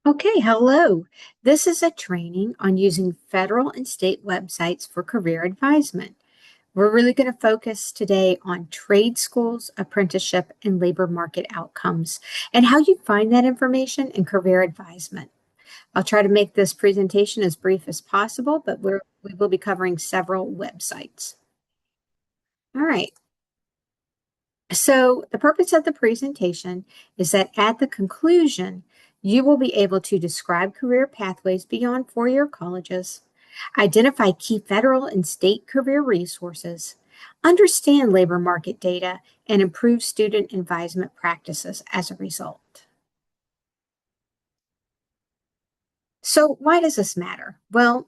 Okay, hello. This is a training on using federal and state websites for career advisement. We're really going to focus today on trade schools, apprenticeship, and labor market outcomes, and how you find that information in career advisement. I'll try to make this presentation as brief as possible, but we will be covering several websites. All right. So the purpose of the presentation is that at the conclusion, you will be able to describe career pathways beyond four-year colleges, identify key federal and state career resources, understand labor market data, and improve student advisement practices as a result. So why does this matter? Well,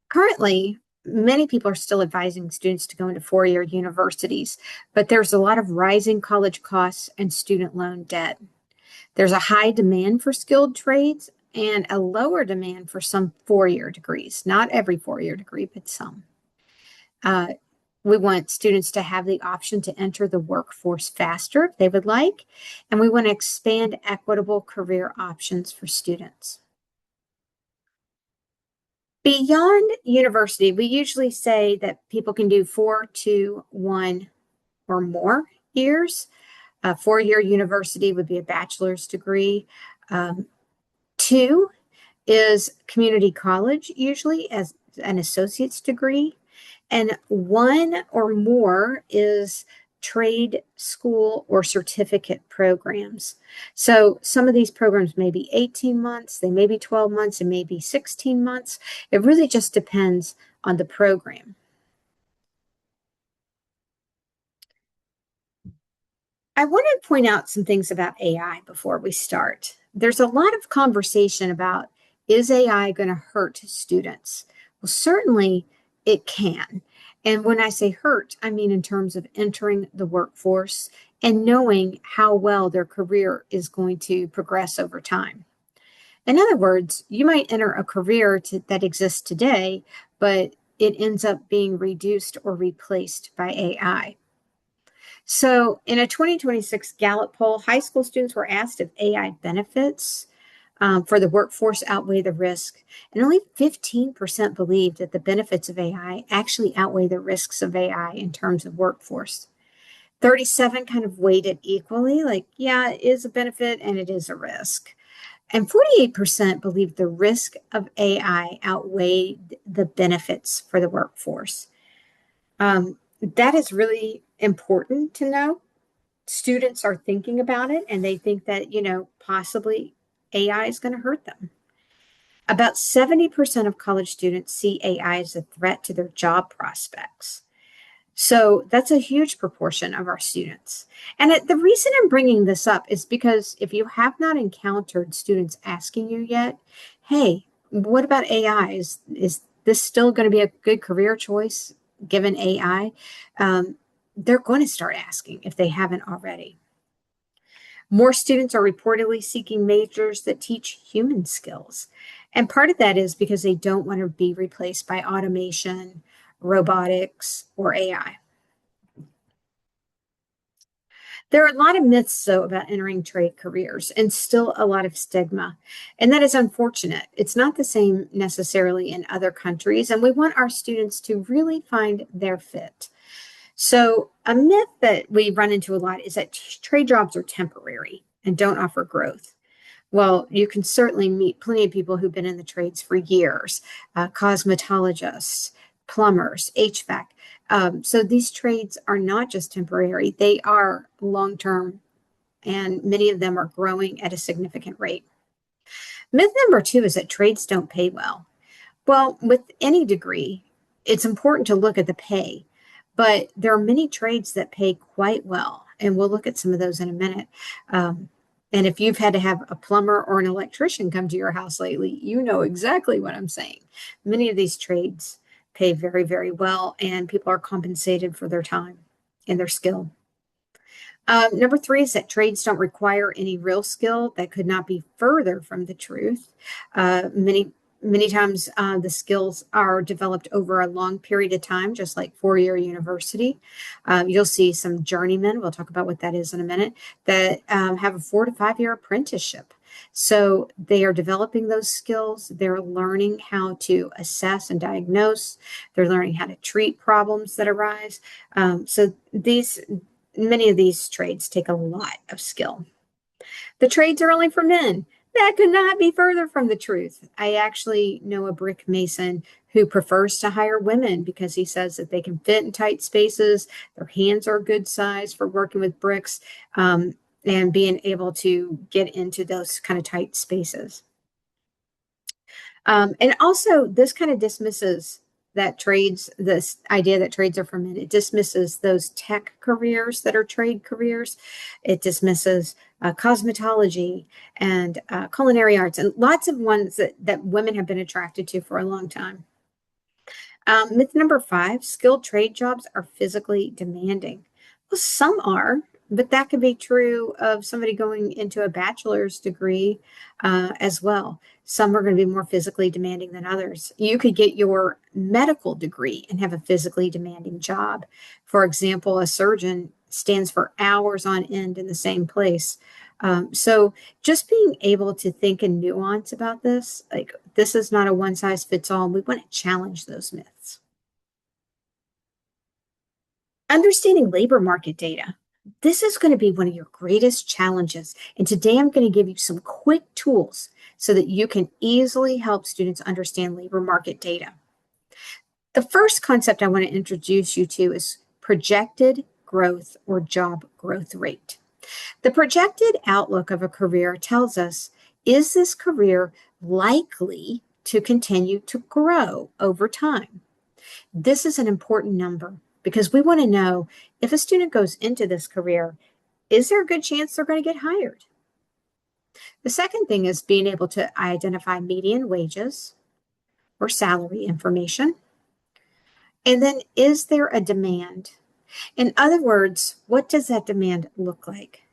currently, many people are still advising students to go into four-year universities, but there's a lot of rising college costs and student loan debt. There's a high demand for skilled trades and a lower demand for some four-year degrees. Not every four-year degree, but some. We want students to have the option to enter the workforce faster if they would like, and we want to expand equitable career options for students. Beyond university, we usually say that people can do 4, 2, 1, or more years. A four-year university would be a bachelor's degree. 2 is community college, usually as an associate's degree. And 1 or more is trade school or certificate programs. So some of these programs may be 18 months, they may be 12 months, and maybe 16 months. It really just depends on the program. I want to point out some things about AI before we start. There's a lot of conversation about, is AI going to hurt students? Well, certainly it can. And when I say hurt, I mean in terms of entering the workforce and knowing how well their career is going to progress over time. In other words, you might enter a career that exists today, but it ends up being reduced or replaced by AI. So in a 2026 Gallup poll, high school students were asked if AI benefits for the workforce outweigh the risk. And only 15% believed that the benefits of AI actually outweigh the risks of AI in terms of workforce. 37 kind of weighed it equally, like, yeah, it is a benefit and it is a risk. And 48% believe the risk of AI outweighed the benefits for the workforce. That is really important to know. Students are thinking about it and they think that, possibly AI is going to hurt them. About 70% of college students see AI as a threat to their job prospects. So that's a huge proportion of our students. And the reason I'm bringing this up is because if you have not encountered students asking you yet, hey, what about AI? Is this still going to be a good career choice given AI? They're going to start asking if they haven't already. More students are reportedly seeking majors that teach human skills. And part of that is because they don't want to be replaced by automation, robotics, or AI. There are a lot of myths, though, about entering trade careers and still a lot of stigma. And that is unfortunate. It's not the same necessarily in other countries. And we want our students to really find their fit. So a myth that we run into a lot is that trade jobs are temporary and don't offer growth. Well, you can certainly meet plenty of people who've been in the trades for years, cosmetologists, plumbers, HVAC. So these trades are not just temporary, they are long-term, and many of them are growing at a significant rate. Myth number 2 is that trades don't pay well. Well, with any degree, it's important to look at the pay. But there are many trades that pay quite well, and we'll look at some of those in a minute. And if you've had to have a plumber or an electrician come to your house lately, you know exactly what I'm saying. Many of these trades pay very, very well, and people are compensated for their time and their skill. Number 3 is that trades don't require any real skill. That could not be further from the truth. Many times the skills are developed over a long period of time, just like four-year university. You'll see some journeymen, we'll talk about what that is in a minute, that have a 4 to 5 year apprenticeship. So they are developing those skills. They're learning how to assess and diagnose. They're learning how to treat problems that arise. So many of these trades take a lot of skill. The trades are only for men. That could not be further from the truth. I actually know a brick mason who prefers to hire women because he says that they can fit in tight spaces. Their hands are a good size for working with bricks, and being able to get into those kind of tight spaces. And also, this kind of dismisses this idea that trades are for men. It dismisses those tech careers that are trade careers. It dismisses cosmetology and culinary arts and lots of ones that women have been attracted to for a long time. Myth number 5, skilled trade jobs are physically demanding. Well, some are, but that could be true of somebody going into a bachelor's degree as well. Some are going to be more physically demanding than others. You could get your medical degree and have a physically demanding job. For example, a surgeon stands for hours on end in the same place. So just being able to think in nuance about this, like this is not a one size fits all. We want to challenge those myths. Understanding labor market data. This is going to be one of your greatest challenges. And today I'm going to give you some quick tools so that you can easily help students understand labor market data. The first concept I want to introduce you to is projected growth or job growth rate. The projected outlook of a career tells us, is this career likely to continue to grow over time? This is an important number because we want to know if a student goes into this career, is there a good chance they're going to get hired? The second thing is being able to identify median wages or salary information. And then, is there a demand? In other words, what does that demand look like?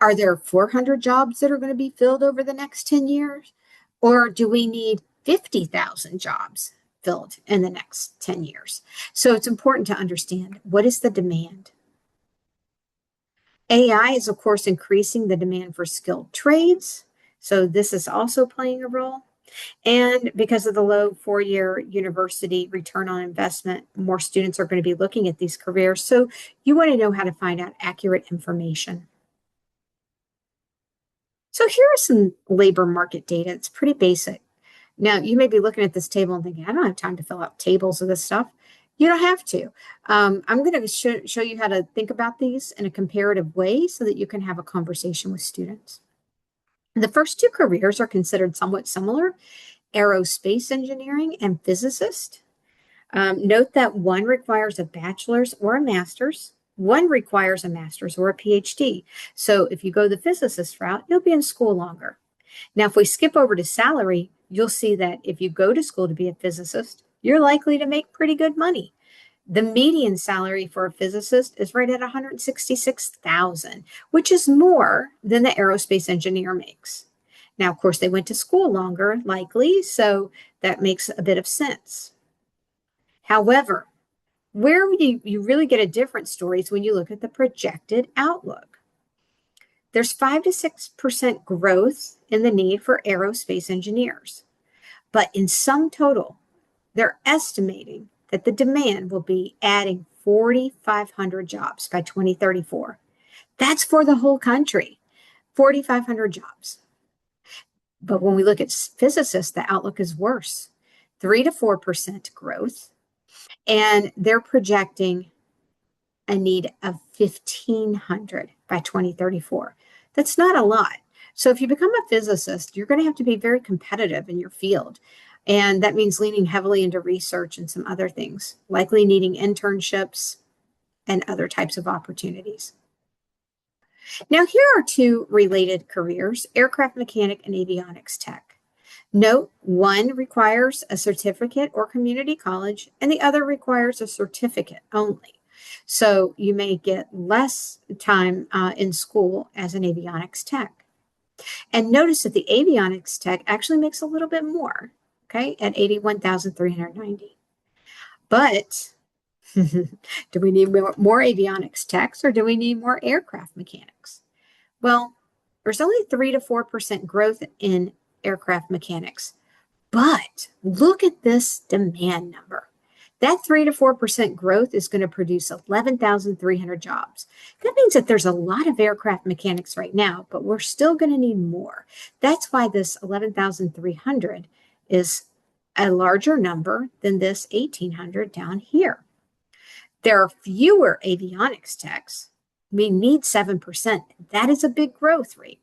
Are there 400 jobs that are going to be filled over the next 10 years? Or do we need 50,000 jobs filled in the next 10 years? So it's important to understand, what is the demand? AI is, of course, increasing the demand for skilled trades. So this is also playing a role. And because of the low 4-year university return on investment, more students are going to be looking at these careers. So you want to know how to find out accurate information. So here are some labor market data. It's pretty basic. Now, you may be looking at this table and thinking, I don't have time to fill out tables of this stuff. You don't have to. I'm going to show you how to think about these in a comparative way so that you can have a conversation with students. The first 2 careers are considered somewhat similar: aerospace engineering and physicist. Note that one requires a bachelor's or a master's. One requires a master's or a PhD. So if you go the physicist route, you'll be in school longer. Now, if we skip over to salary, you'll see that if you go to school to be a physicist, you're likely to make pretty good money. The median salary for a physicist is right at $166,000, which is more than the aerospace engineer makes. Now, of course, they went to school longer, likely, so that makes a bit of sense. However, where you really get a different story is when you look at the projected outlook. There's 5 to 6% growth in the need for aerospace engineers. But in sum total, they're estimating that the demand will be adding 4,500 jobs by 2034. That's for the whole country, 4,500 jobs. But when we look at physicists, the outlook is worse, 3 to 4% growth. And they're projecting a need of 1,500 by 2034. That's not a lot. So if you become a physicist, you're going to have to be very competitive in your field. And that means leaning heavily into research and some other things, likely needing internships and other types of opportunities. Now, here are 2 related careers: aircraft mechanic and avionics tech. Note, one requires a certificate or community college, and the other requires a certificate only. So you may get less time in school as an avionics tech. And notice that the avionics tech actually makes a little bit more, okay, at $81,390. But do we need more avionics techs, or do we need more aircraft mechanics? Well, There's only 3 to 4% growth in aircraft mechanics. But look at this demand number. That 3 to 4% growth is going to produce 11,300 jobs. That means that there's a lot of aircraft mechanics right now, but we're still going to need more. That's why this 11,300 is a larger number than this 1,800 down here. There are fewer avionics techs. We need 7%. That is a big growth rate,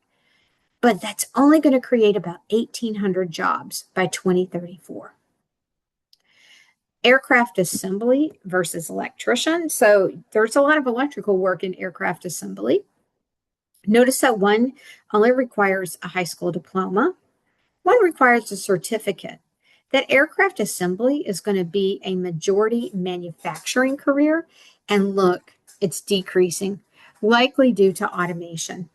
but that's only going to create about 1,800 jobs by 2034. Aircraft assembly versus electrician. So there's a lot of electrical work in aircraft assembly. Notice that one only requires a high school diploma. One requires a certificate. That aircraft assembly is going to be a majority manufacturing career. And look, it's decreasing, likely due to automation.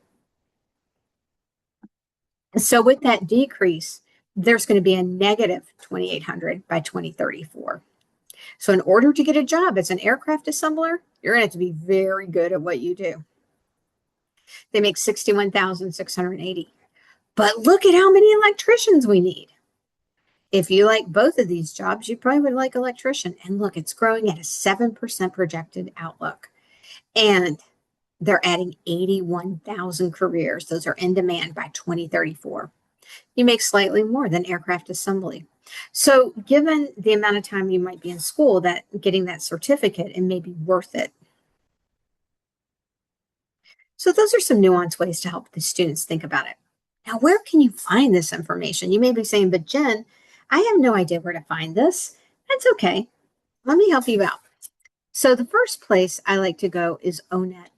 So with that decrease, there's going to be a negative 2,800 by 2034. So in order to get a job as an aircraft assembler, you're going to have to be very good at what you do. They make 61,680. But look at how many electricians we need. If you like both of these jobs, you probably would like electrician. And look, it's growing at a 7% projected outlook. And they're adding 81,000 careers. Those are in demand by 2034. You make slightly more than aircraft assembly. So given the amount of time you might be in school, that getting that certificate, it may be worth it. So those are some nuanced ways to help the students think about it. Now, where can you find this information? You may be saying, but Jen, I have no idea where to find this. That's okay. Let me help you out. So the first place I like to go is ONET,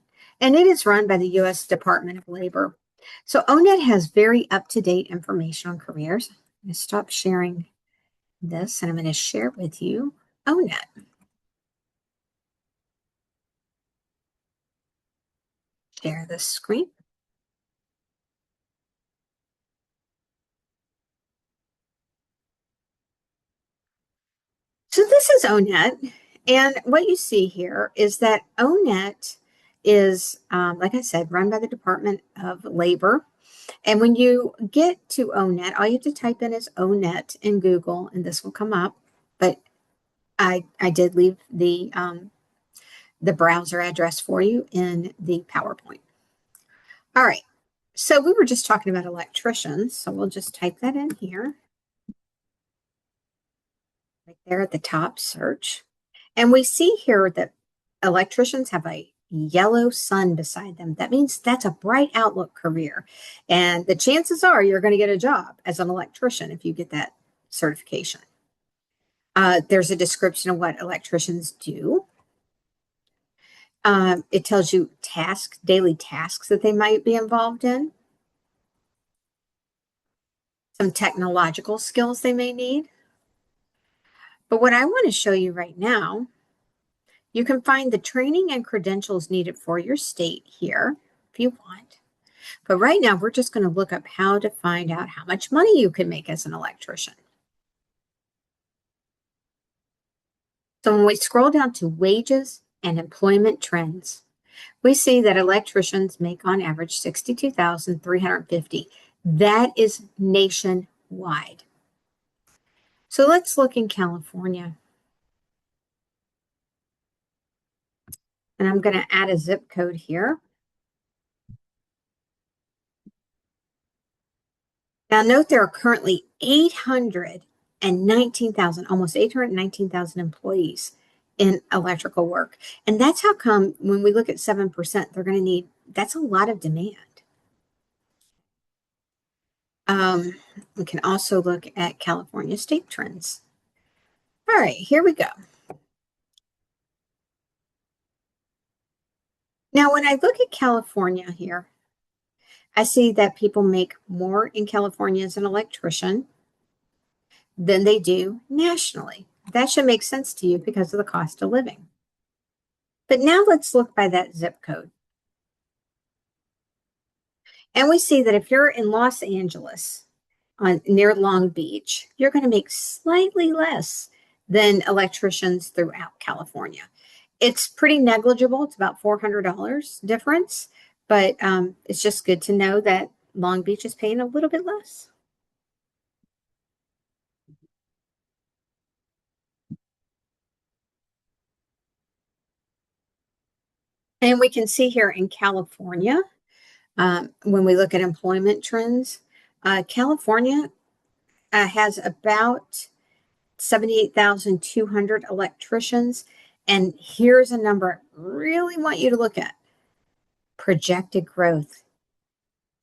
and it is run by the U.S. Department of Labor. So ONET has very up-to-date information on careers. I'm going to stop sharing this, and I'm going to share with you ONET. Share the screen. So this is ONET, and what you see here is that ONET is, like I said, run by the Department of Labor. And when you get to ONET, all you have to type in is ONET in Google, and this will come up. But I did leave the browser address for you in the PowerPoint. All right, so we were just talking about electricians, so we'll just type that in here. Right there at the top, search. And we see here that electricians have a yellow sun beside them. That means that's a bright outlook career. And the chances are you're going to get a job as an electrician if you get that certification. There's a description of what electricians do. It tells you daily tasks that they might be involved in. Some technological skills they may need. But what I want to show you right now, you can find the training and credentials needed for your state here if you want. But right now, we're just going to look up how to find out how much money you can make as an electrician. So when we scroll down to wages and employment trends, we see that electricians make on average $62,350. That is nationwide. So let's look in California. And I'm going to add a zip code here. Now note there are currently 819,000, almost 819,000 employees in electrical work. And that's how come when we look at 7%, they're going to need, that's a lot of demand. We can also look at California state trends. All right, here we go. Now, when I look at California here, I see that people make more in California as an electrician than they do nationally. That should make sense to you because of the cost of living. But now let's look by that zip code. And we see that if you're in Los Angeles, near Long Beach, you're going to make slightly less than electricians throughout California. It's pretty negligible. It's about $400 difference, but it's just good to know that Long Beach is paying a little bit less. And we can see here in California, when we look at employment trends, California has about 78,200 electricians. And here's a number I really want you to look at. Projected growth,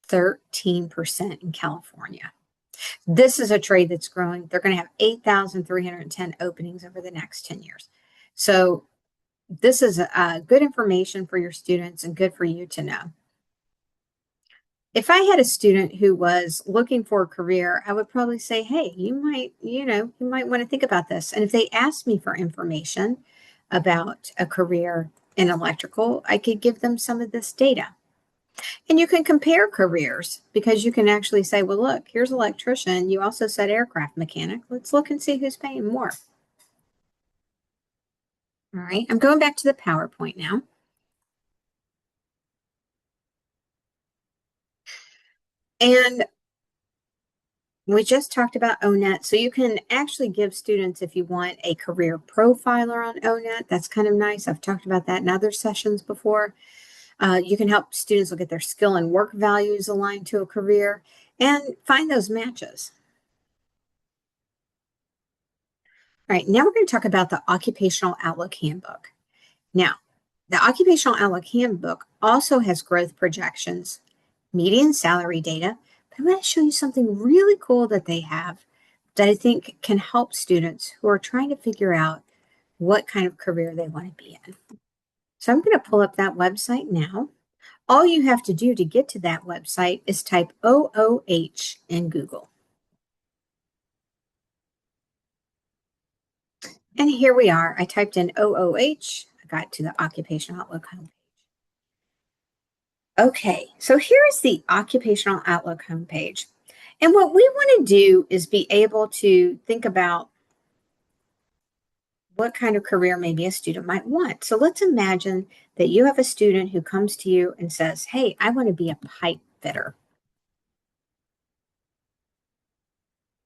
13% in California. This is a trade that's growing. They're going to have 8,310 openings over the next 10 years. So this is good information for your students and good for you to know. If I had a student who was looking for a career, I would probably say, hey, you might want to think about this. And if they asked me for information about a career in electrical, I could give them some of this data. And you can compare careers because you can actually say, well, look, here's electrician. You also said aircraft mechanic. Let's look and see who's paying more. All right, I'm going back to the PowerPoint now. And we just talked about ONET. So you can actually give students, if you want, a career profiler on ONET. That's kind of nice. I've talked about that in other sessions before. You can help students look at their skill and work values aligned to a career and find those matches. All right, now we're going to talk about the Occupational Outlook Handbook. Now, the Occupational Outlook Handbook also has growth projections, median salary data, but I'm going to show you something really cool that they have that I think can help students who are trying to figure out what kind of career they want to be in. So I'm going to pull up that website now. All you have to do to get to that website is type OOH in Google. And here we are. I typed in OOH. I got to the Occupational Outlook homepage. Okay, so here's the Occupational Outlook homepage. And what we want to do is be able to think about what kind of career maybe a student might want. So let's imagine that you have a student who comes to you and says, hey, I want to be a pipe fitter.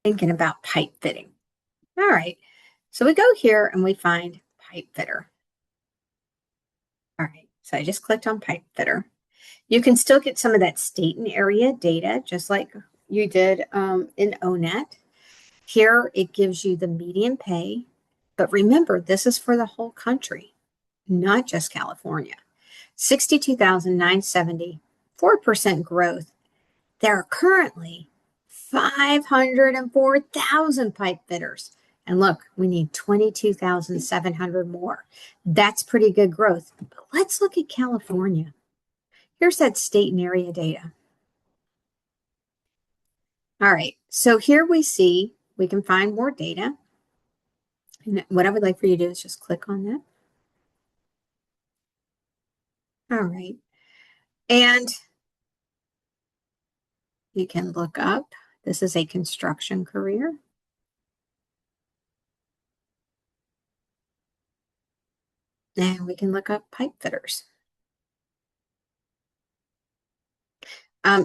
Thinking about pipe fitting. All right, so we go here and we find pipe fitter. All right, so I just clicked on pipe fitter. You can still get some of that state and area data, just like you did in ONET. Here, it gives you the median pay. But remember, this is for the whole country, not just California. 62,970, 4% growth. There are currently 504,000 pipe fitters. And look, we need 22,700 more. That's pretty good growth. But let's look at California. Here's that state and area data. All right, so here we see we can find more data. And what I would like for you to do is just click on that. All right, and you can look up. This is a construction career. And we can look up pipe fitters.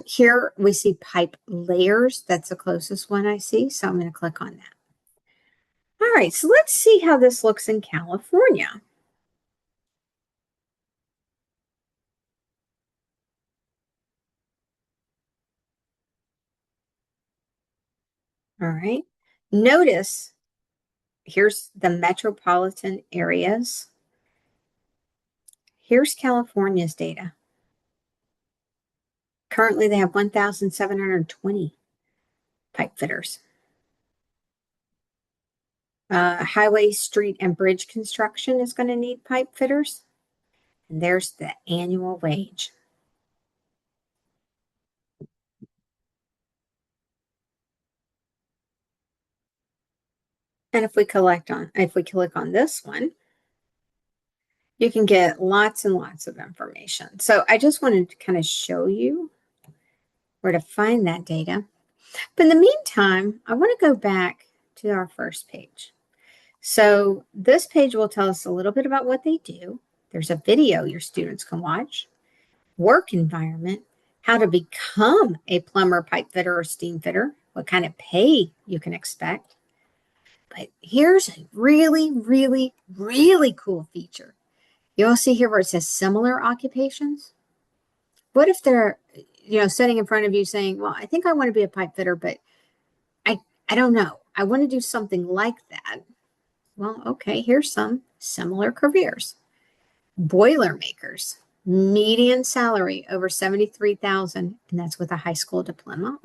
Here we see pipe layers. That's the closest one I see. So I'm going to click on that. All right, so let's see how this looks in California. All right, notice here's the metropolitan areas. Here's California's data. Currently, they have 1,720 pipe fitters. Highway, street, and bridge construction is going to need pipe fitters. And there's the annual wage. And if we click on this one, you can get lots and lots of information. So I just wanted to kind of show you where to find that data. But in the meantime, I want to go back to our first page. So this page will tell us a little bit about what they do. There's a video your students can watch, work environment, how to become a plumber, pipe fitter, or steam fitter, what kind of pay you can expect. But here's a really, really, really cool feature. You'll see here where it says similar occupations. What if they're, sitting in front of you saying, well, I think I want to be a pipe fitter, but I, I don't know. I want to do something like that. Well, okay, here's some similar careers. Boilermakers, median salary over 73,000, and that's with a high school diploma.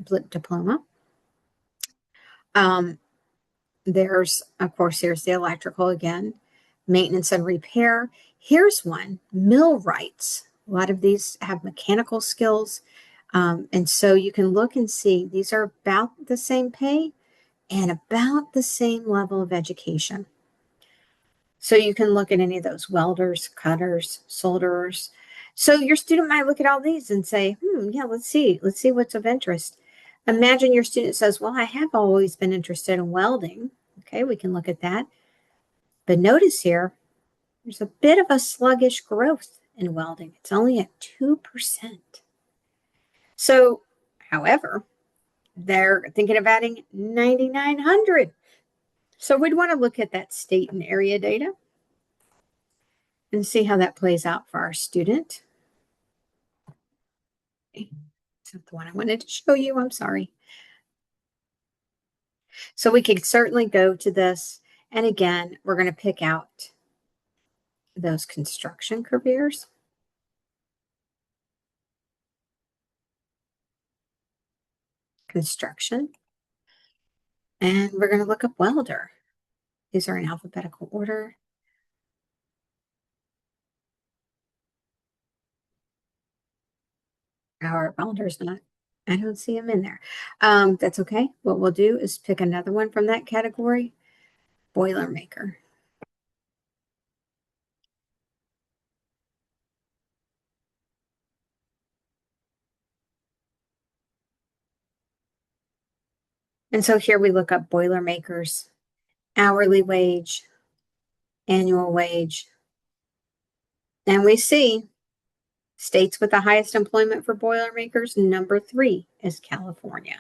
Um, there's, of course, here's the electrical again, maintenance and repair. Here's one, millwrights. A lot of these have mechanical skills. And so you can look and see these are about the same pay and about the same level of education. So you can look at any of those welders, cutters, solderers. So your student might look at all these and say, yeah, let's see what's of interest. Imagine your student says, well, I have always been interested in welding. Okay, we can look at that. But notice here, there's a bit of a sluggish growth in welding. It's only at 2%. So, however, they're thinking of adding 9,900. So we'd want to look at that state and area data and see how that plays out for our student. That's not the one I wanted to show you. I'm sorry. So we could certainly go to this. And again, we're going to pick out those construction careers. Construction. And we're going to look up welder. These are in alphabetical order. Our welder's not, I don't see him in there. That's okay. What we'll do is pick another one from that category. Boilermaker. And so here we look up Boilermakers, hourly wage, annual wage, and we see states with the highest employment for Boilermakers, number 3 is California.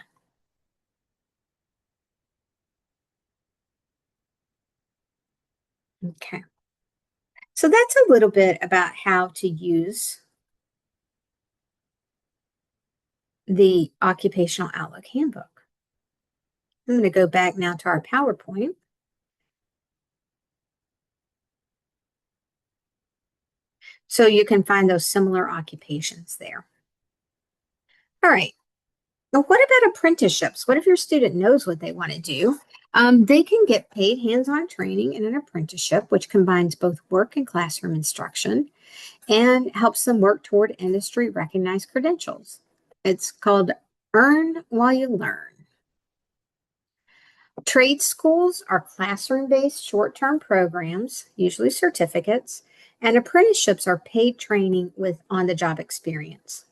Okay. So that's a little bit about how to use the Occupational Outlook Handbook. I'm going to go back now to our PowerPoint. So you can find those similar occupations there. All right. Now, what about apprenticeships? What if your student knows what they want to do? They can get paid hands-on training in an apprenticeship, which combines both work and classroom instruction and helps them work toward industry recognized credentials. It's called Earn While You Learn. Trade schools are classroom-based short-term programs, usually certificates, and apprenticeships are paid training with on-the-job experience.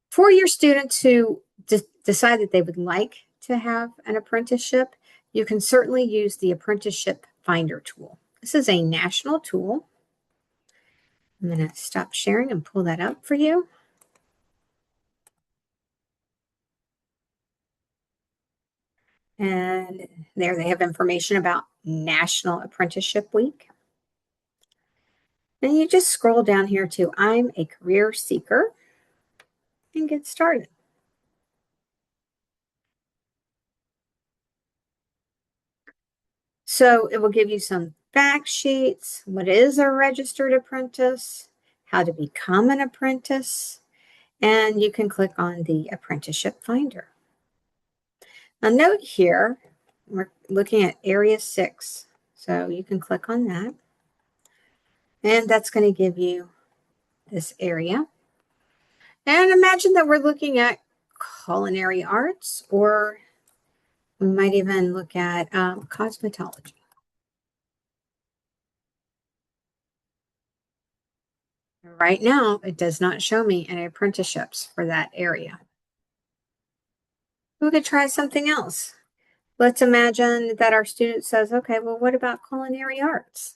For your students who decide that they would like to have an apprenticeship, you can certainly use the Apprenticeship Finder tool. This is a national tool. I'm going to stop sharing and pull that up for you. And there they have information about National Apprenticeship Week. And you just scroll down here to I'm a career seeker and get started. So it will give you some fact sheets. What is a registered apprentice? How to become an apprentice? And you can click on the Apprenticeship Finder. Now note here, we're looking at Area 6. So you can click on that. And that's going to give you this area. And imagine that we're looking at culinary arts, or we might even look at cosmetology. Right now, it does not show me any apprenticeships for that area. We could try something else. Let's imagine that our student says, okay, well, what about culinary arts?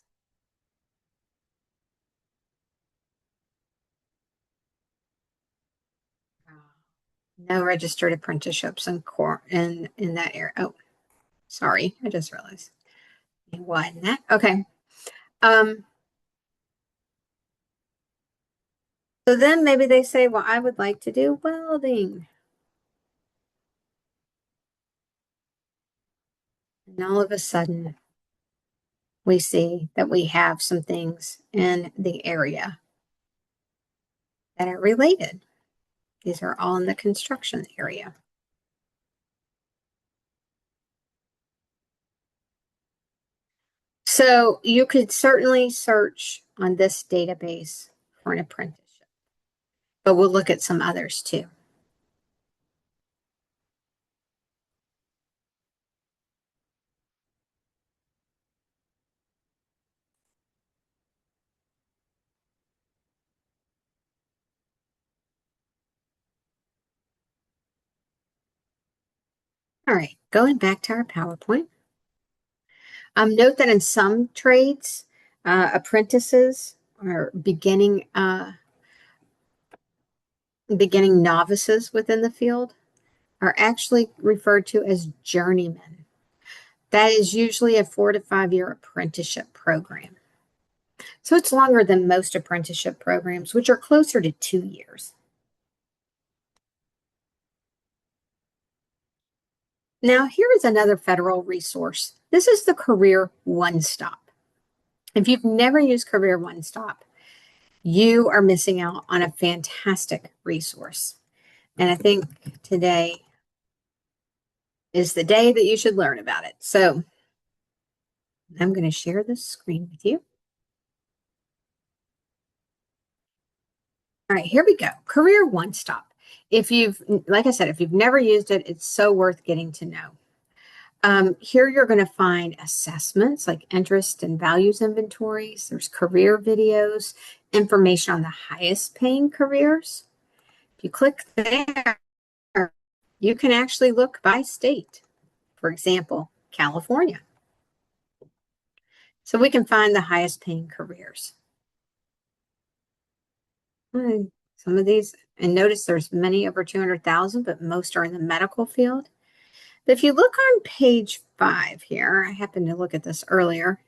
No registered apprenticeships in that area. Oh, sorry, I just realized. Widen that. Okay. Um, so then maybe they say, well, I would like to do welding. And all of a sudden, we see that we have some things in the area that are related. These are all in the construction area. So you could certainly search on this database for an apprenticeship, but we'll look at some others too. All right, going back to our PowerPoint. Note that in some trades, apprentices or beginning novices within the field are actually referred to as journeymen. That is usually a 4 to 5 year apprenticeship program. So it's longer than most apprenticeship programs, which are closer to 2 years. Now, here is another federal resource. This is the Career One Stop. If you've never used Career One Stop, you are missing out on a fantastic resource. And I think today is the day that you should learn about it. So I'm going to share this screen with you. All right, here we go. Career One Stop. Like I said, if you've never used it, it's so worth getting to know. Here you're going to find assessments like interest and values inventories. There's career videos, information on the highest paying careers. If you click there, you can actually look by state. For example, California. So we can find the highest paying careers. Some of these, and notice there's many over 200,000, but most are in the medical field. But if you look on page 5 here, I happened to look at this earlier.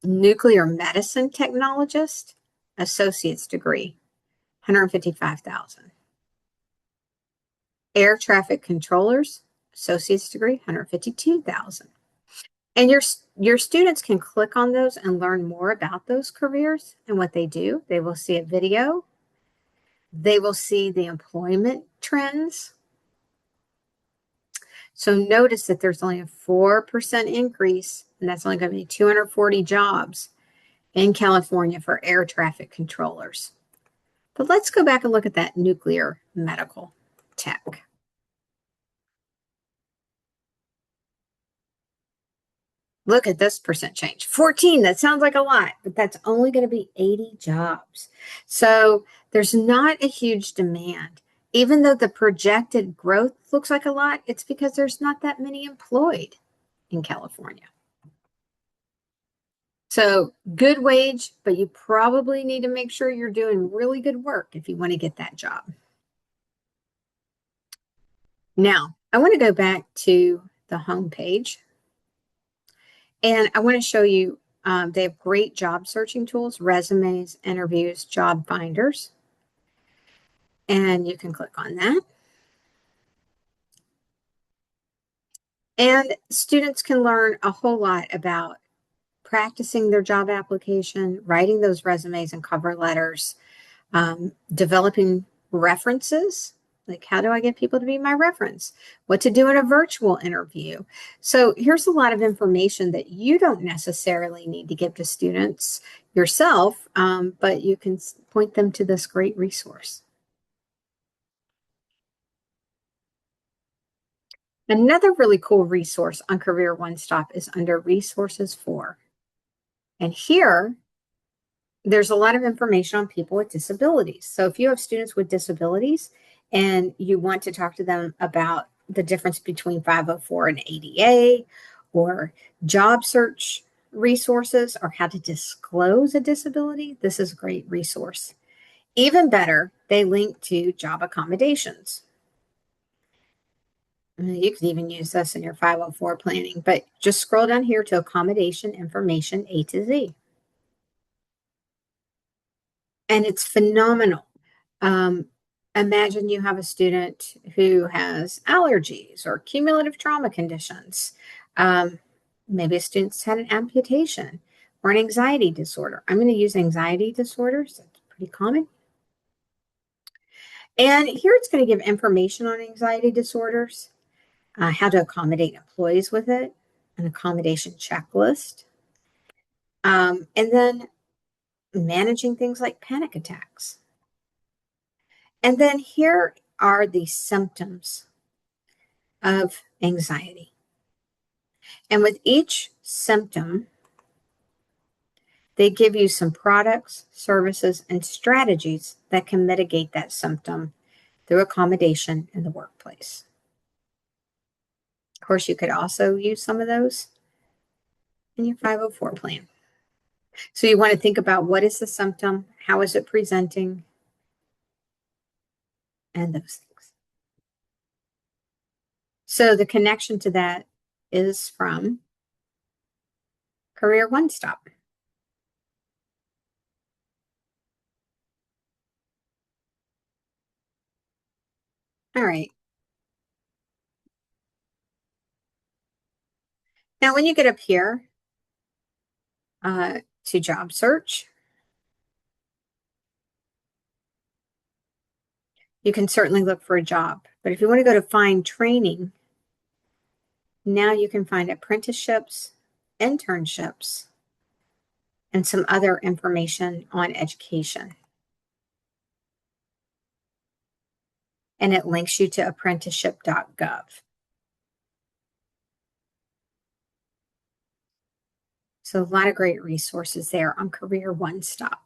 Nuclear medicine technologist, associate's degree, 155,000. Air traffic controllers, associate's degree, 152,000. And your students can click on those and learn more about those careers and what they do. They will see a video. They will see the employment trends. So notice that there's only a 4% increase, and that's only going to be 240 jobs in California for air traffic controllers. But let's go back and look at that nuclear medical tech. Look at this percent change. 14, that sounds like a lot, but that's only going to be 80 jobs. So there's not a huge demand. Even though the projected growth looks like a lot, it's because there's not that many employed in California. So good wage, but you probably need to make sure you're doing really good work if you want to get that job. Now, I want to go back to the home page. And I want to show you, they have great job searching tools, resumes, interviews, job finders. And you can click on that. And students can learn a whole lot about practicing their job application, writing those resumes and cover letters, developing references. Like, how do I get people to be my reference? What to do in a virtual interview? So here's a lot of information that you don't necessarily need to give to students yourself, but you can point them to this great resource. Another really cool resource on Career One Stop is under Resources For. And here, there's a lot of information on people with disabilities. So if you have students with disabilities and you want to talk to them about the difference between 504 and ADA, or job search resources, or how to disclose a disability, this is a great resource. Even better, they link to job accommodations. You could even use this in your 504 planning, but just scroll down here to accommodation information A to Z. And it's phenomenal. Um, Imagine you have a student who has allergies or cumulative trauma conditions. Um, Maybe a student's had an amputation or an anxiety disorder. I'm going to use anxiety disorders. That's pretty common. And here it's going to give information on anxiety disorders, how to accommodate employees with it, an accommodation checklist, and then managing things like panic attacks. And then here are the symptoms of anxiety. And with each symptom, they give you some products, services, and strategies that can mitigate that symptom through accommodation in the workplace. Of course, you could also use some of those in your 504 plan. So you want to think about what is the symptom, how is it presenting, and those things. So the connection to that is from Career One Stop. All right. Now, when you get up here to job search, you can certainly look for a job. But if you want to go to find training, now you can find apprenticeships, internships, and some other information on education. And it links you to apprenticeship.gov. So a lot of great resources there on Career One Stop.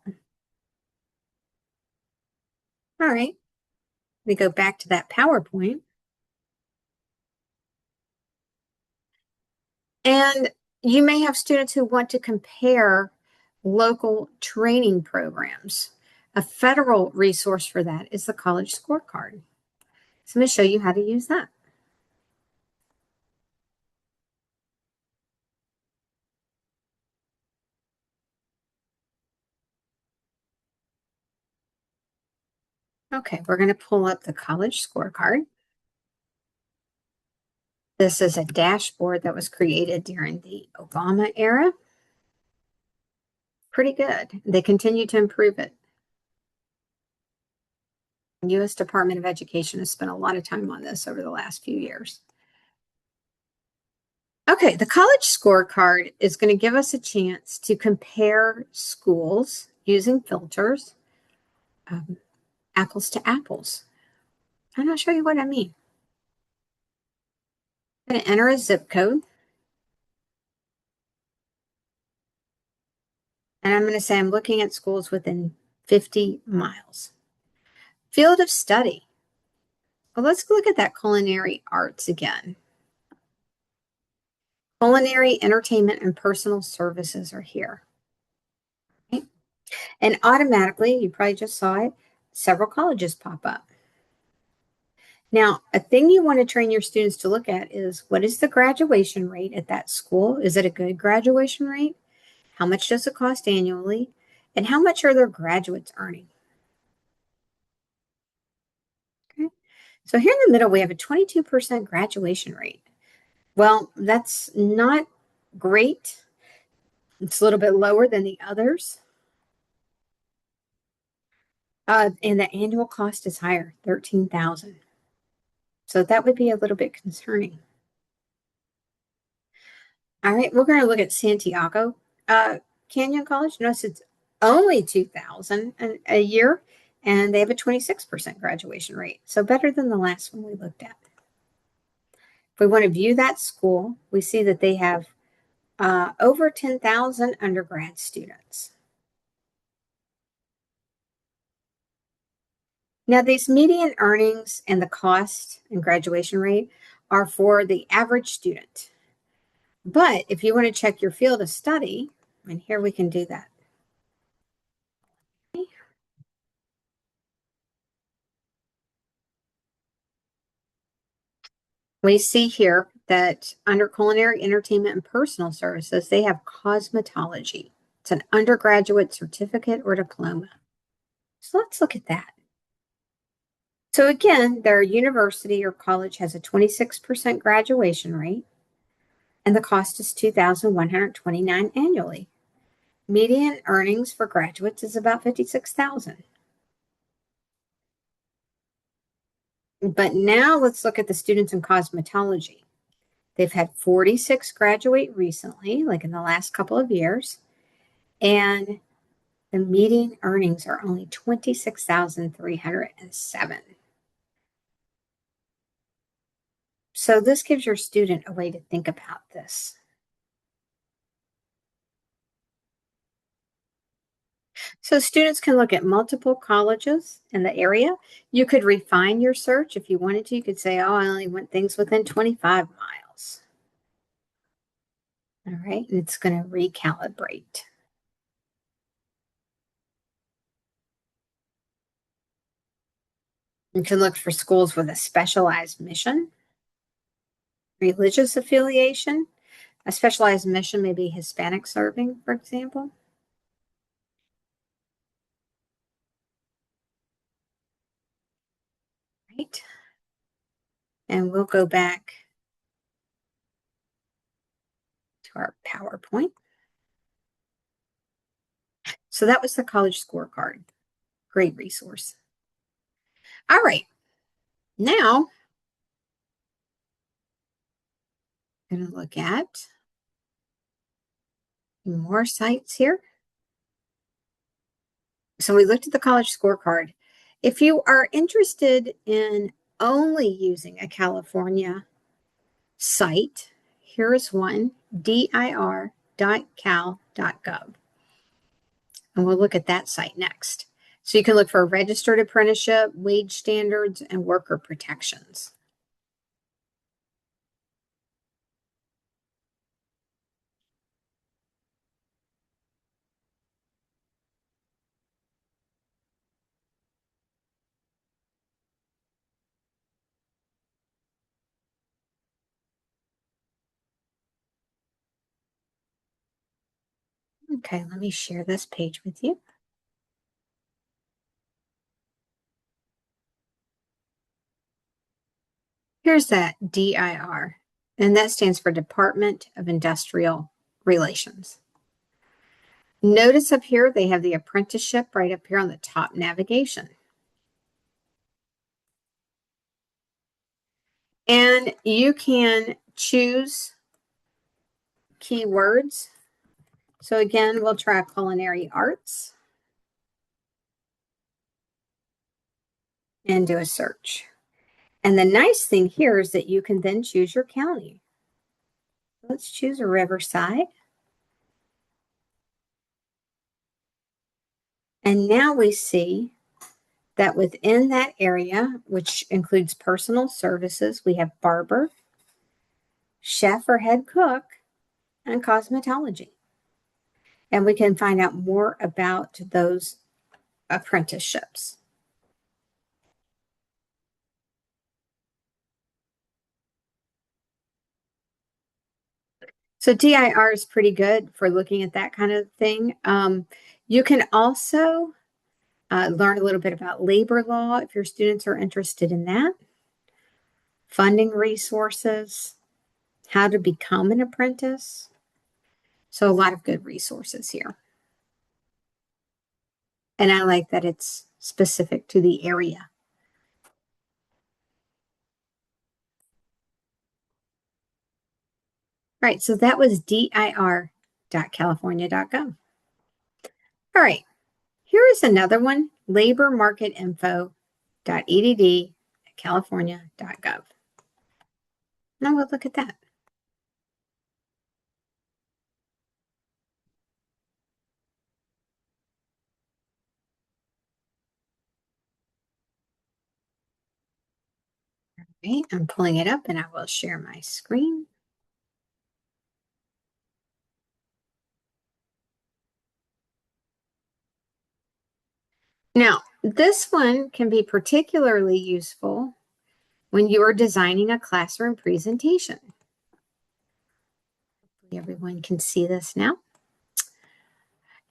All right, we go back to that PowerPoint. And you may have students who want to compare local training programs. A federal resource for that is the College Scorecard. So I'm going to show you how to use that. Okay, we're going to pull up the College Scorecard. This is a dashboard that was created during the Obama era. Pretty good. They continue to improve it. The U.S. Department of Education has spent a lot of time on this over the last few years. Okay, the College Scorecard is going to give us a chance to compare schools using filters, apples to apples. I'm going to show you what I mean. I'm going to enter a zip code. And I'm going to say I'm looking at schools within 50 miles. Field of study. Well, let's look at that culinary arts again. Culinary, entertainment, and personal services are here. Okay? And automatically, you probably just saw it, several colleges pop up. Now, a thing you want to train your students to look at is what is the graduation rate at that school? Is it a good graduation rate? How much does it cost annually? And how much are their graduates earning? Okay. So here in the middle, we have a 22% graduation rate. Well, that's not great. It's a little bit lower than the others. And the annual cost is higher, $13,000. So that would be a little bit concerning. All right, we're going to look at Santiago Canyon College. Notice it's only $2,000 a year, and they have a 26% graduation rate. So better than the last one we looked at. If we want to view that school, we see that they have over 10,000 undergrad students. Now, these median earnings and the cost and graduation rate are for the average student. But if you want to check your field of study, and here we can do that. We see here that under culinary, entertainment, and personal services, they have cosmetology. It's an undergraduate certificate or diploma. So let's look at that. So again, their university or college has a 26% graduation rate, and the cost is $2,129 annually. Median earnings for graduates is about $56,000. But now let's look at the students in cosmetology. They've had 46 graduate recently, like in the last couple of years, and the median earnings are only $26,307. So this gives your student a way to think about this. So students can look at multiple colleges in the area. You could refine your search if you wanted to. You could say, oh, I only want things within 25 miles. All right, and it's going to recalibrate. You can look for schools with a specialized mission, religious affiliation. A specialized mission may be Hispanic serving, for example. Right. And we'll go back to our PowerPoint. So that was the college scorecard. Great resource. All right. Now, I'm going to look at more sites here. So we looked at the college scorecard. If you are interested in only using a California site, here is one, dir.cal.gov. And we'll look at that site next. So you can look for registered apprenticeship, wage standards, and worker protections. Okay, let me share this page with you. Here's that DIR, and that stands for Department of Industrial Relations. Notice up here, they have the apprenticeship right up here on the top navigation. And you can choose keywords. So again, we'll try culinary arts and do a search. And the nice thing here is that you can then choose your county. Let's choose a Riverside. And now we see that within that area, which includes personal services, we have barber, chef or head cook, and cosmetology. And we can find out more about those apprenticeships. So DIR is pretty good for looking at that kind of thing. You can also learn a little bit about labor law if your students are interested in that, funding resources, how to become an apprentice. So a lot of good resources here. And I like that it's specific to the area. All right, so that was dir.california.gov. All right, here is another one, labormarketinfo.edd.california.gov. Now we'll look at that. Okay, I'm pulling it up and I will share my screen. Now, this one can be particularly useful when you are designing a classroom presentation. Everyone can see this now.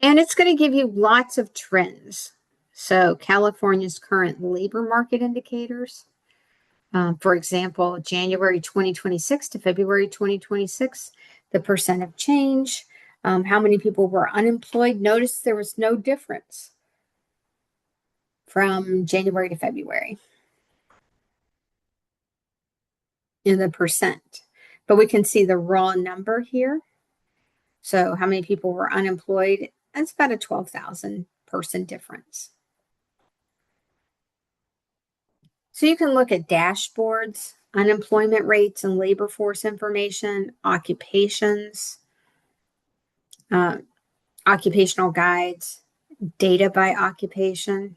And it's going to give you lots of trends. So California's current labor market indicators, for example, January 2026 to February 2026, the percent of change, how many people were unemployed. Notice there was no difference from January to February in the percent. But we can see the raw number here. So how many people were unemployed? That's about a 12,000 person difference. So you can look at dashboards, unemployment rates and labor force information, occupations, occupational guides, data by occupation.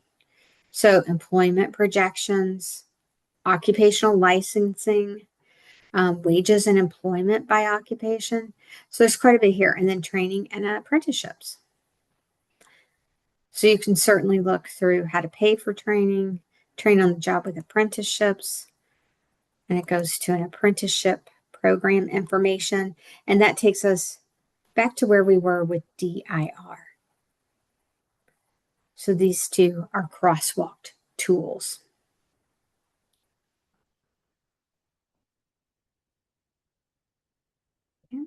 So employment projections, occupational licensing, wages and employment by occupation. So there's quite a bit here. And then training and apprenticeships. So you can certainly look through how to pay for training, train on the job with apprenticeships, and it goes to an apprenticeship program information. And that takes us back to where we were with DIR. So these two are crosswalked tools. Okay.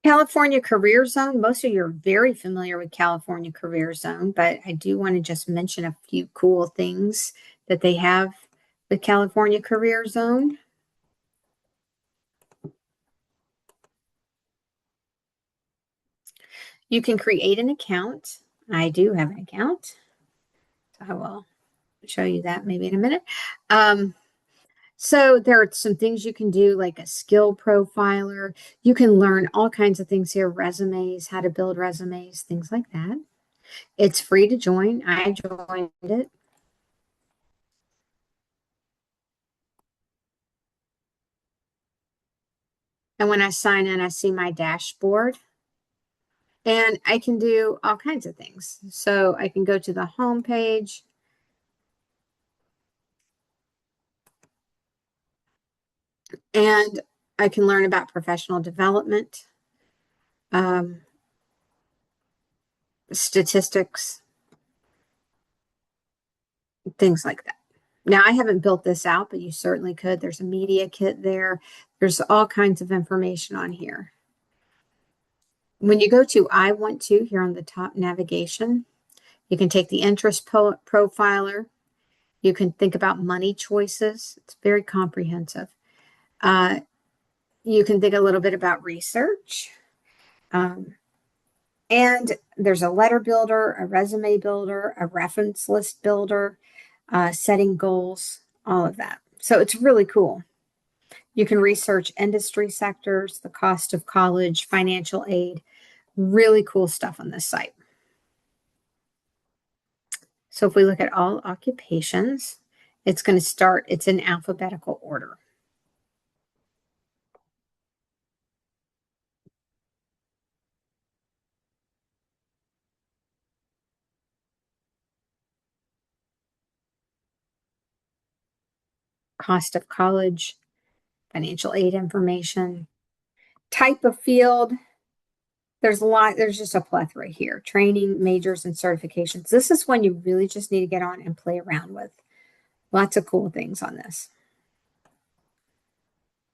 California Career Zone. Most of you are very familiar with California Career Zone, but I do want to just mention a few cool things that they have with California Career Zone. You can create an account. I do have an account. So I will show you that maybe in a minute. So there are some things you can do, like a skill profiler. You can learn all kinds of things here, resumes, how to build resumes, things like that. It's free to join. I joined it. And when I sign in, I see my dashboard. And I can do all kinds of things. So I can go to the home page. And I can learn about professional development, statistics, things like that. Now, I haven't built this out, but you certainly could. There's a media kit there. There's all kinds of information on here. When you go to I want to here on the top navigation, you can take the interest profiler. You can think about money choices. It's very comprehensive. You can think a little bit about research. And there's a letter builder, a resume builder, a reference list builder, setting goals, all of that. So it's really cool. You can research industry sectors, the cost of college, financial aid, really cool stuff on this site. So if we look at all occupations, it's going to start, it's in alphabetical order. Cost of college, financial aid information, type of field. There's a lot, there's just a plethora here. Training, majors, and certifications. This is one you really just need to get on and play around with. Lots of cool things on this.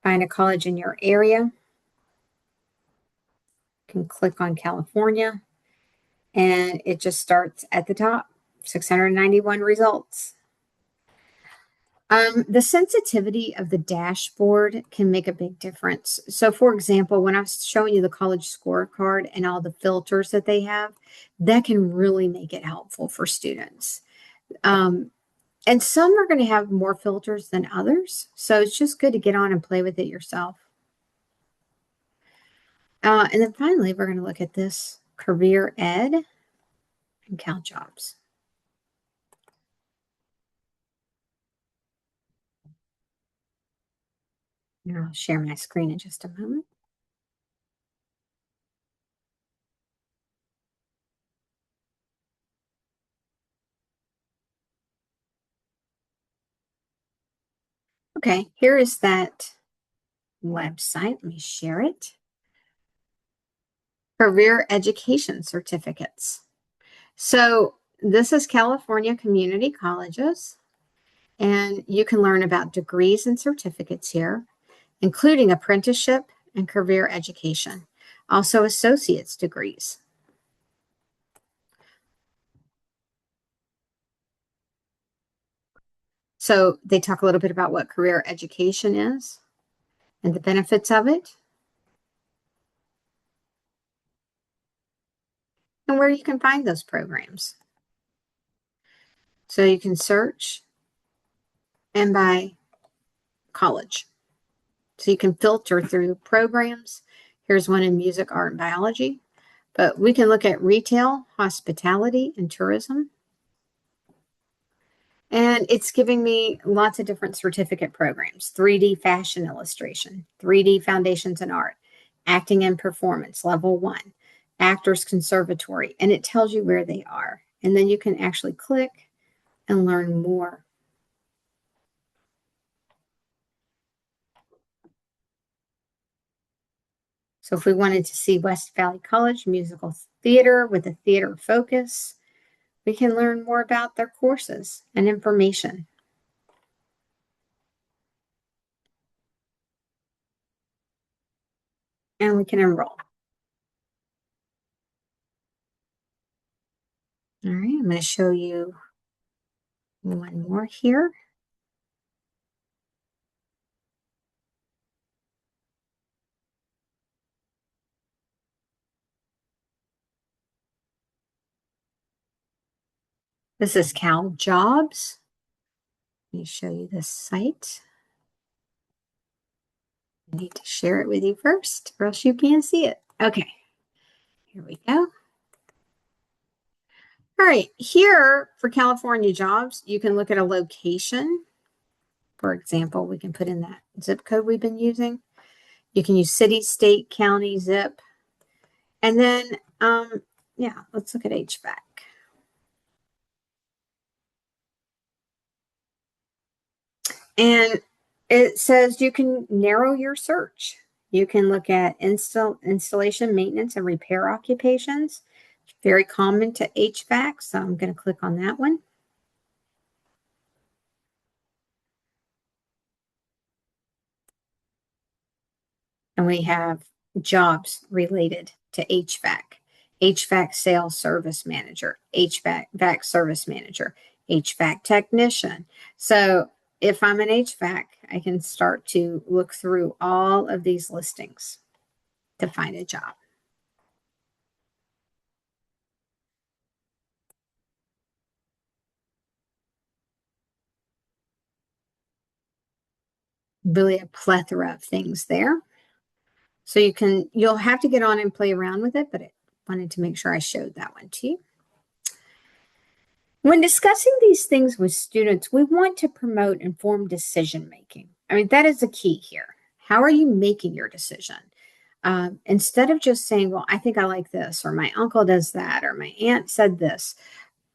Find a college in your area. You can click on California, and it just starts at the top. 691 results. The sensitivity of the dashboard can make a big difference. So for example, when I was showing you the college scorecard and all the filters that they have, that can really make it helpful for students. And some are going to have more filters than others. So it's just good to get on and play with it yourself. And then finally, we're going to look at this career ed and CalJobs. And I'll share my screen in just a moment. Okay, here is that website. Let me share it. Career education certificates. So this is California Community Colleges, and you can learn about degrees and certificates here, including apprenticeship and career education, also associate's degrees. So they talk a little bit about what career education is and the benefits of it, and where you can find those programs. So you can search and by college. So you can filter through programs. Here's one in music, art, and biology. But we can look at retail, hospitality, and tourism. And it's giving me lots of different certificate programs: 3D fashion illustration, 3D foundations in art, acting and performance, level 1, actors conservatory, and it tells you where they are. And then you can actually click and learn more. So if we wanted to see West Valley College musical theater with a theater focus, we can learn more about their courses and information. And we can enroll. All right, I'm going to show you one more here. This is Cal Jobs. Let me show you this site. I need to share it with you first, or else you can't see it. Okay, here we go. All right, here for California jobs, you can look at a location. For example, we can put in that zip code we've been using. You can use city, state, county, zip. And then, yeah, let's look at HVAC. And it says you can narrow your search. You can look at installation, maintenance, and repair occupations. Very common to HVAC, so I'm going to click on that one. And we have jobs related to HVAC. HVAC sales service manager, HVAC service manager, HVAC technician. So if I'm an HVAC, I can start to look through all of these listings to find a job. Really a plethora of things there. So you'll have to get on and play around with it, but I wanted to make sure I showed that one to you. When discussing these things with students, we want to promote informed decision making. I mean, that is the key here. How are you making your decision? Instead of just saying, well, I think I like this, or my uncle does that, or my aunt said this,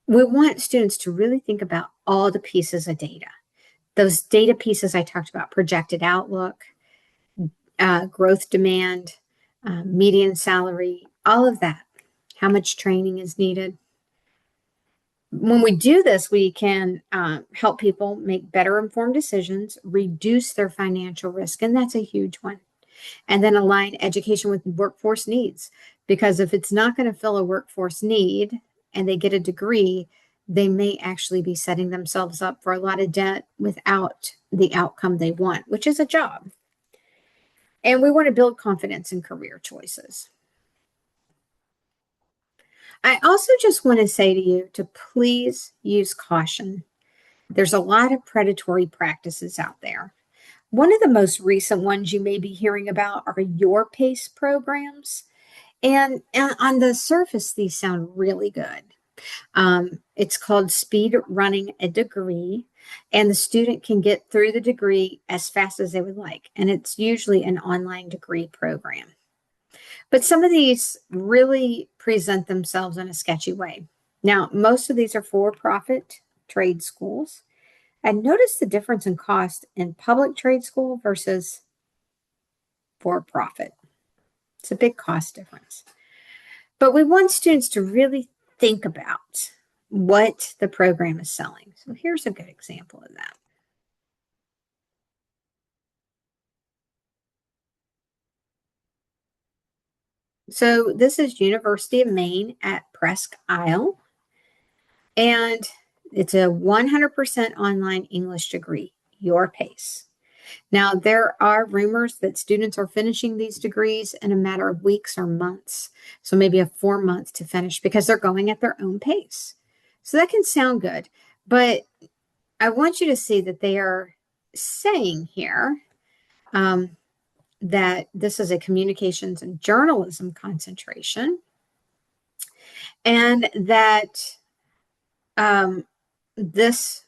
we want students to really think about all the pieces of data. Those data pieces I talked about: projected outlook, growth demand, median salary, all of that. How much training is needed? When we do this, we can help people make better informed decisions, reduce their financial risk, and that's a huge one. And then align education with workforce needs, because if it's not going to fill a workforce need and they get a degree, they may actually be setting themselves up for a lot of debt without the outcome they want, which is a job. And we want to build confidence in career choices. I also just want to say to you to please use caution. There's a lot of predatory practices out there. One of the most recent ones you may be hearing about are your PACE programs. And on the surface, these sound really good. It's called speed running a degree, and the student can get through the degree as fast as they would like. And it's usually an online degree program. But some of these really present themselves in a sketchy way. Now, most of these are for-profit trade schools. And notice the difference in cost in public trade school versus for profit. It's a big cost difference. But we want students to really think about what the program is selling. So here's a good example of that. So this is University of Maine at Presque Isle, and it's a 100% online English degree, your pace. Now, there are rumors that students are finishing these degrees in a matter of weeks or months. So maybe a 4 month to finish because they're going at their own pace. So that can sound good, but I want you to see that they are saying here that this is a communications and journalism concentration, and that this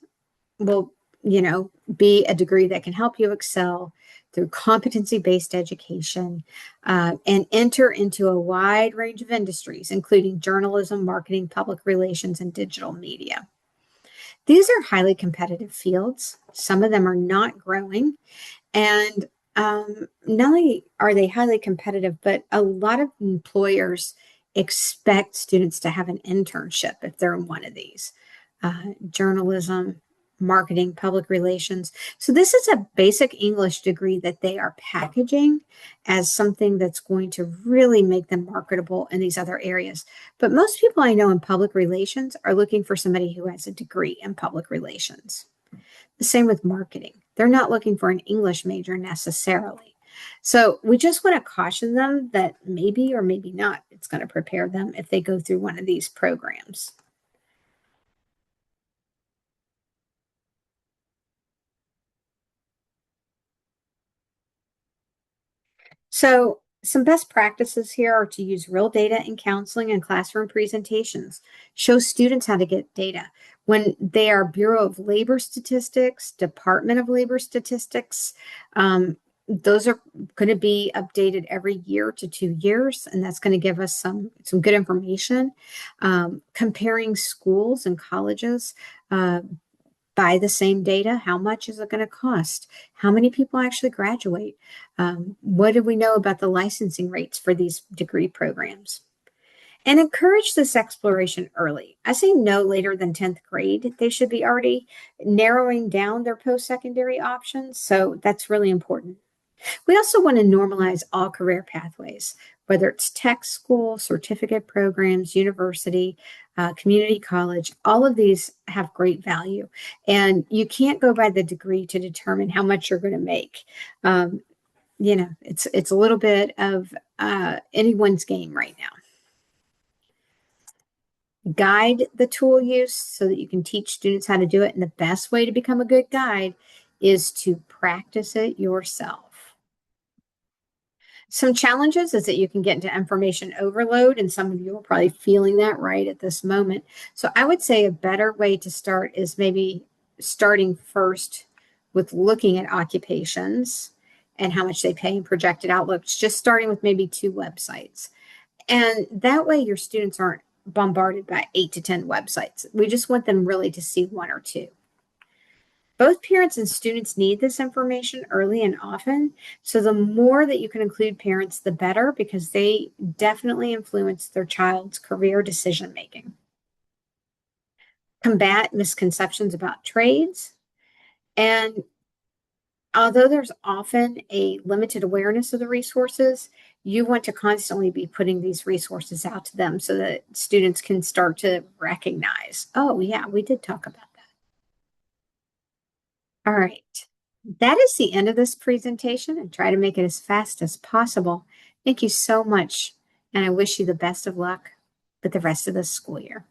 will, be a degree that can help you excel through competency-based education and enter into a wide range of industries, including journalism, marketing, public relations, and digital media. These are highly competitive fields. Some of them are not growing. And not only are they highly competitive, but a lot of employers expect students to have an internship if they're in one of these. Journalism, marketing, public relations. So this is a basic English degree that they are packaging as something that's going to really make them marketable in these other areas. But most people I know in public relations are looking for somebody who has a degree in public relations. The same with marketing. They're not looking for an English major necessarily. So we just want to caution them that maybe or maybe not it's going to prepare them if they go through one of these programs. So some best practices here are to use real data in counseling and classroom presentations. Show students how to get data. When they are Bureau of Labor Statistics, Department of Labor Statistics, those are going to be updated every year to 2 years, and that's going to give us some good information. Comparing schools and colleges by the same data, how much is it going to cost? How many people actually graduate? What do we know about the licensing rates for these degree programs? And encourage this exploration early. I say no later than 10th grade. They should be already narrowing down their post-secondary options. So that's really important. We also want to normalize all career pathways, whether it's tech school, certificate programs, university, community college. All of these have great value. And you can't go by the degree to determine how much you're going to make. It's a little bit of anyone's game right now. Guide the tool use so that you can teach students how to do it. And the best way to become a good guide is to practice it yourself. Some challenges is that you can get into information overload, and some of you are probably feeling that right at this moment. So I would say a better way to start is maybe starting first with looking at occupations and how much they pay and projected outlooks, just starting with maybe 2 websites. And that way your students aren't bombarded by 8 to 10 websites. We just want them really to see 1 or 2. Both parents and students need this information early and often. So the more that you can include parents, the better, because they definitely influence their child's career decision making. Combat misconceptions about trades. And although there's often a limited awareness of the resources, you want to constantly be putting these resources out to them so that students can start to recognize, oh, yeah, we did talk about that. All right. That is the end of this presentation, and try to make it as fast as possible. Thank you so much, and I wish you the best of luck with the rest of this school year.